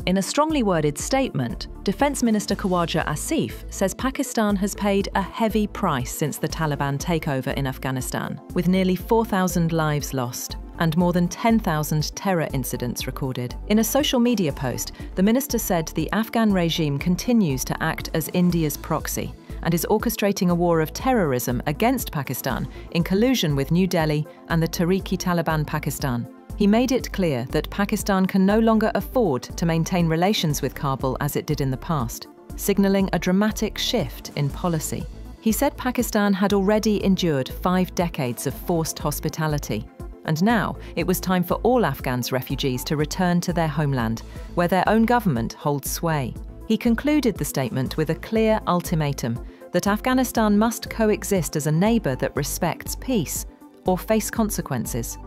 In a strongly worded statement, Defence Minister Khawaja Asif says Pakistan has paid a heavy price since the Taliban takeover in Afghanistan, with nearly 4,000 lives lost and more than 10,000 terror incidents recorded. In a social media post, the minister said the Afghan regime continues to act as India's proxy and is orchestrating a war of terrorism against Pakistan in collusion with New Delhi and the Tehrik-i-Taliban Pakistan. He made it clear that Pakistan can no longer afford to maintain relations with Kabul as it did in the past, signalling a dramatic shift in policy. He said Pakistan had already endured 5 decades of forced hospitality, and now it was time for all Afghans refugees to return to their homeland, where their own government holds sway. He concluded the statement with a clear ultimatum that Afghanistan must coexist as a neighbour that respects peace or face consequences.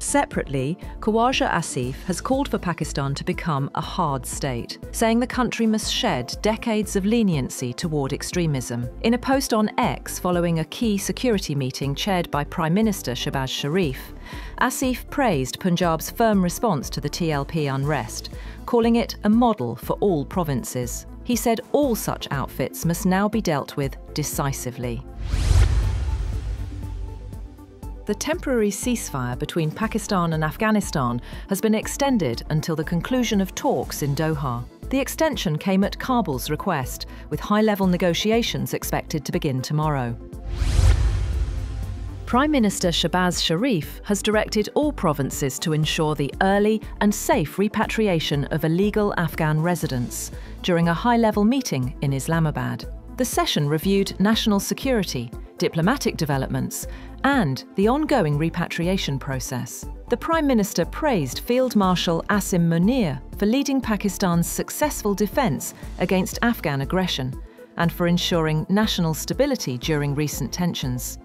Separately, Khawaja Asif has called for Pakistan to become a hard state, saying the country must shed decades of leniency toward extremism. In a post on X following a key security meeting chaired by Prime Minister Shehbaz Sharif, Asif praised Punjab's firm response to the TLP unrest, calling it a model for all provinces. He said all such outfits must now be dealt with decisively. The temporary ceasefire between Pakistan and Afghanistan has been extended until the conclusion of talks in Doha. The extension came at Kabul's request, with high-level negotiations expected to begin tomorrow. Prime Minister Shehbaz Sharif has directed all provinces to ensure the early and safe repatriation of illegal Afghan residents during a high-level meeting in Islamabad. The session reviewed national security, diplomatic developments, and the ongoing repatriation process. The Prime Minister praised Field Marshal Asim Munir for leading Pakistan's successful defence against Afghan aggression and for ensuring national stability during recent tensions.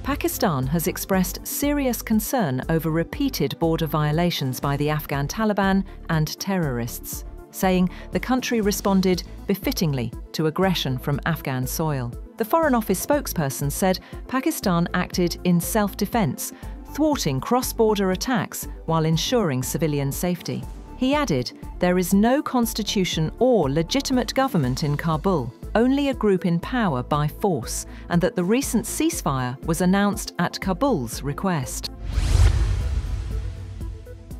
Pakistan has expressed serious concern over repeated border violations by the Afghan Taliban and terrorists, saying the country responded befittingly to aggression from Afghan soil. The Foreign Office spokesperson said Pakistan acted in self-defence, thwarting cross-border attacks while ensuring civilian safety. He added, "There is no constitution or legitimate government in Kabul, only a group in power by force, and that the recent ceasefire was announced at Kabul's request."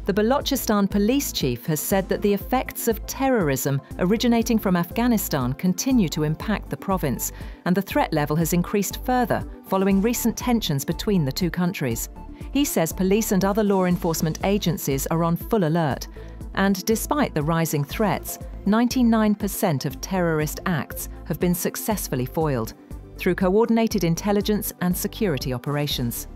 The Balochistan police chief has said that the effects of terrorism originating from Afghanistan continue to impact the province, and the threat level has increased further following recent tensions between the two countries. He says police and other law enforcement agencies are on full alert, and despite the rising threats, 99% of terrorist acts have been successfully foiled through coordinated intelligence and security operations.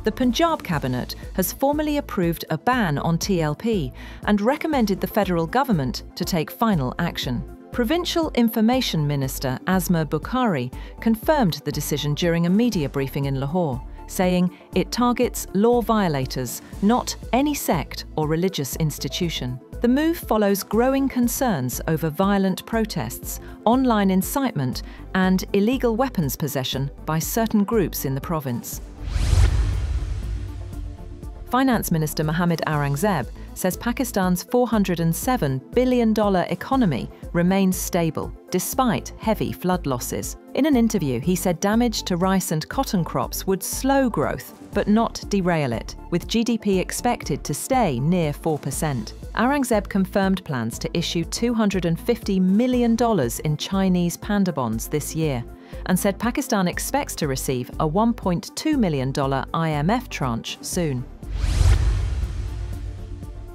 The Punjab Cabinet has formally approved a ban on TLP and recommended the federal government to take final action. Provincial Information Minister Asma Bukhari confirmed the decision during a media briefing in Lahore, saying it targets law violators, not any sect or religious institution. The move follows growing concerns over violent protests, online incitement, and illegal weapons possession by certain groups in the province. Finance Minister Mohammad Aurangzeb says Pakistan's $407 billion economy remains stable, despite heavy flood losses. In an interview, he said damage to rice and cotton crops would slow growth, but not derail it, with GDP expected to stay near 4%. Aurangzeb confirmed plans to issue $250 million in Chinese panda bonds this year, and said Pakistan expects to receive a $1.2 million IMF tranche soon.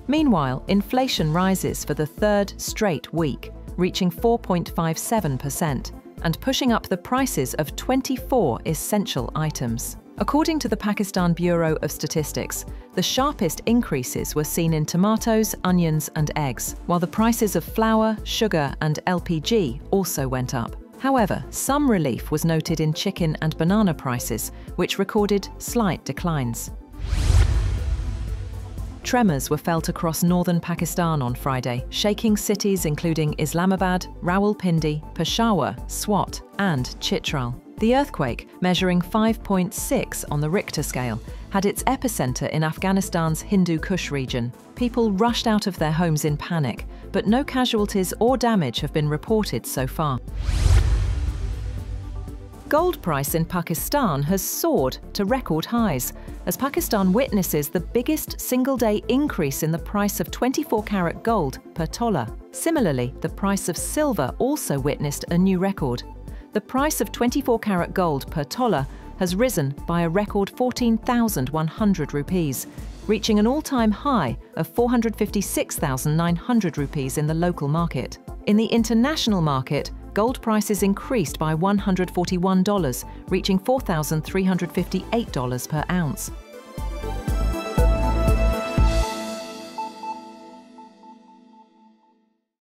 Meanwhile, inflation rises for the third straight week, reaching 4.57% and pushing up the prices of 24 essential items. According to the Pakistan Bureau of Statistics, the sharpest increases were seen in tomatoes, onions and eggs, while the prices of flour, sugar and LPG also went up. However, some relief was noted in chicken and banana prices, which recorded slight declines. Tremors were felt across northern Pakistan on Friday, shaking cities including Islamabad, Rawalpindi, Peshawar, Swat and Chitral. The earthquake, measuring 5.6 on the Richter scale, had its epicenter in Afghanistan's Hindu Kush region. People rushed out of their homes in panic, but no casualties or damage have been reported so far. Gold price in Pakistan has soared to record highs as Pakistan witnesses the biggest single-day increase in the price of 24-carat gold per tola. Similarly, the price of silver also witnessed a new record. The price of 24-carat gold per tola has risen by a record 14,100 rupees, reaching an all-time high of 456,900 rupees in the local market. In the international market, gold prices increased by $141, reaching $4,358 per ounce.